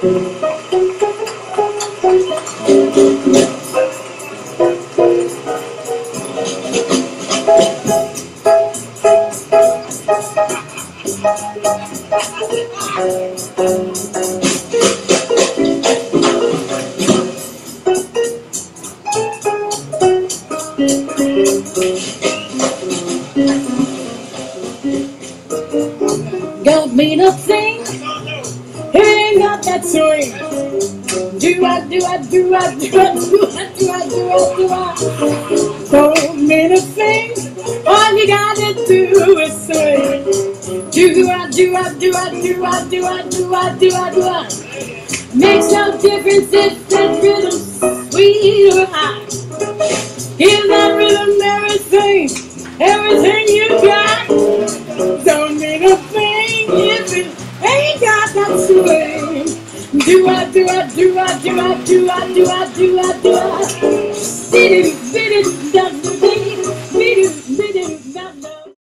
Got me to sing, he ain't got that swing. Do I, do I, do I, do I, do I, do I, do I, do I. Told me to sing, all you gotta do is swing. Do I, do I, do I, do I, do I, do I, do I, do I. Makes no difference if that rhythm's sweet or high. Give that rhythm everything you got. Don't need a thing if it ain't got that swing. Do I, do I, do I, do I, do I, do I, do I, do I. Did it, does the thing.